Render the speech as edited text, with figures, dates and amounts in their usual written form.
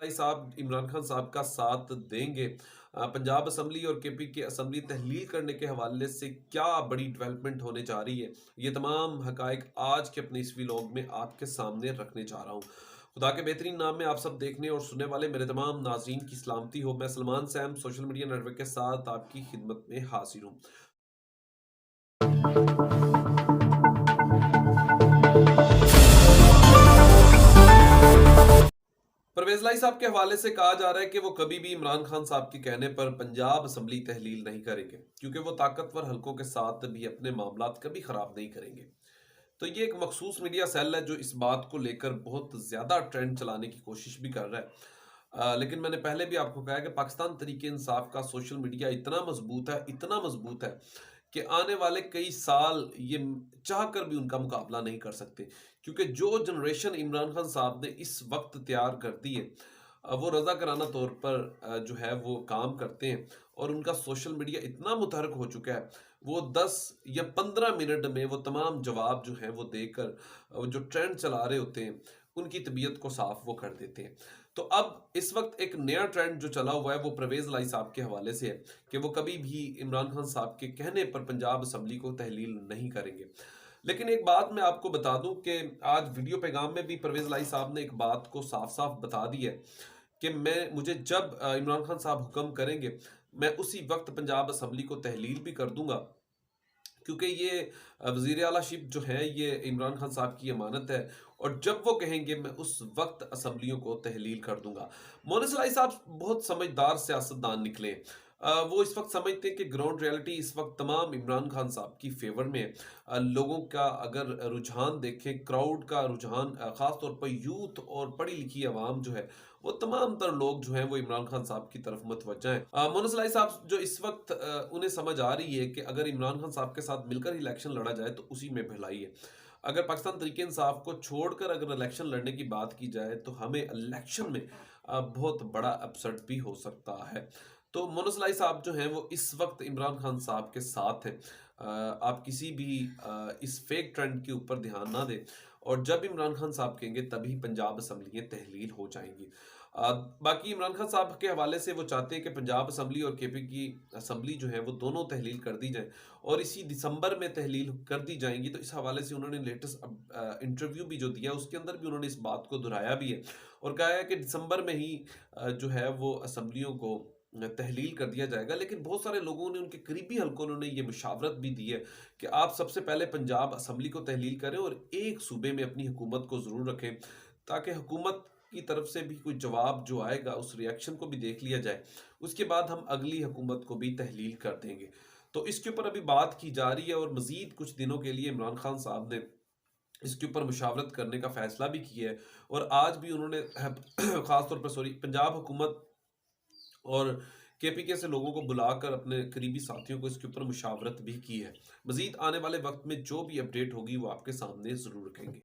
भाई साहब इमरान खान साहब का साथ देंगे। पंजाब असम्बली और केपी की असम्बली तहलील करने के हवाले से क्या बड़ी डेवलपमेंट होने जा रही है, ये तमाम हकायक आज के अपने इस व्लॉग में आपके सामने रखने जा रहा हूँ। खुदा के बेहतरीन नाम में आप सब देखने और सुनने वाले मेरे तमाम नाजरीन की सलामती हो। मैं Salman Sam social media network के साथ आपकी खिदमत में हाजिर हूँ। परवेज लाई साहब के हवाले से कहा जा रहा है कि वो कभी भी इमरान खान साहब के कहने पर पंजाब असम्बली तहलील नहीं करेंगे, क्योंकि वो ताकतवर हलकों के साथ भी अपने मामलात कभी खराब नहीं करेंगे। तो ये एक मखसूस मीडिया सेल है जो इस बात को लेकर बहुत ज्यादा ट्रेंड चलाने की कोशिश भी कर रहा है। लेकिन मैंने पहले भी आपको कहा कि पाकिस्तान तरीके इंसाफ का सोशल मीडिया इतना मजबूत है कि आने वाले कई साल ये चाह कर भी उनका मुकाबला नहीं कर सकते, क्योंकि जो जनरेशन इमरान खान साहब ने इस वक्त तैयार कर दी है, वो रजा कराना तौर पर जो है वो काम करते हैं। और उनका सोशल मीडिया इतना मुतहरक हो चुका है, वो 10 या 15 मिनट में वो तमाम जवाब जो हैं वो देकर जो ट्रेंड चला रहे होते हैं उनकी तबीयत को साफ वो कर देते हैं। तो अब इस वक्त एक नया ट्रेंड जो चला हुआ है वो परवेज लाई साहब के हवाले से है कि वो कभी भी इमरान खान साहब के कहने पर पंजाब असम्बली को तहलील नहीं करेंगे। लेकिन एक बात मैं आपको बता दूं कि आज वीडियो पैगाम में भी परवेज लाई साहब ने एक बात को साफ साफ बता दी है कि मुझे जब इमरान खान साहब हुक्म करेंगे, मैं उसी वक्त पंजाब असम्बली को तहलील भी कर दूंगा, क्योंकि ये वज़ीर आलाशिप जो है ये इमरान खान साहब की अमानत है। और जब वो कहेंगे मैं उस वक्त असम्बलियों को तहलील कर दूंगा। मोहन सलाई साहब बहुत समझदार सियासतदान निकले। वो इस वक्त समझते हैं कि ग्राउंड रियलिटी इस वक्त तमाम इमरान खान साहब की फेवर में है। लोगों का अगर रुझान देखें, क्राउड का रुझान, ख़ास तौर पर यूथ और पढ़ी लिखी आवाम जो है, वो तमाम तर लोग जो हैं वो इमरान खान साहब की तरफ मुतवज्जा हैं। मोहन सलाई साहब जो इस वक्त उन्हें समझ आ रही है कि अगर इमरान खान साहब के साथ मिलकर ही इलेक्शन लड़ा जाए तो उसी में भलाई है। अगर पाकिस्तान तरीके इंसाफ को छोड़कर अगर इलेक्शन लड़ने की बात की जाए तो हमें इलेक्शन में बहुत बड़ा अपसेट भी हो सकता है। तो मोहन सलाई साहब जो हैं वो इस वक्त इमरान खान साहब के साथ हैं। आप किसी भी इस फेक ट्रेंड के ऊपर ध्यान ना दें, और जब इमरान खान साहब कहेंगे तभी पंजाब असम्बलियाँ तहलील हो जाएंगी। बाकी इमरान खान साहब के हवाले से वो चाहते हैं कि पंजाब असम्बली और केपी की असम्बली जो है वो दोनों तहलील कर दी जाए, और इसी दिसंबर में तहलील कर दी जाएंगी। तो इस हवाले से उन्होंने लेटेस्ट इंटरव्यू भी जो दिया उसके अंदर भी उन्होंने इस बात को दोहराया भी है, और कहा है कि दिसंबर में ही जो है वो असम्बलियों को तहलील कर दिया जाएगा। लेकिन बहुत सारे लोगों ने, उनके करीबी हलकों ने ये मुशावरत भी दी है कि आप सबसे पहले पंजाब असम्बली को तहलील करें और एक सूबे में अपनी हुकूमत को ज़रूर रखें, ताकि हुकूमत की तरफ से भी कोई जवाब जो आएगा उस रिएक्शन को भी देख लिया जाए। उसके बाद हम अगली हुकूमत को भी तहलील कर देंगे। तो इसके ऊपर अभी बात की जा रही है, और मजीद कुछ दिनों के लिए इमरान खान साहब ने इसके ऊपर मुशावरत करने का फैसला भी किया है। और आज भी उन्होंने खास तौर पर पंजाब हुकूमत और केपीके से लोगों को बुलाकर अपने करीबी साथियों को इसके ऊपर मुशावरत भी की है। मजीद आने वाले वक्त में जो भी अपडेट होगी वो आपके सामने जरूर रखेंगे।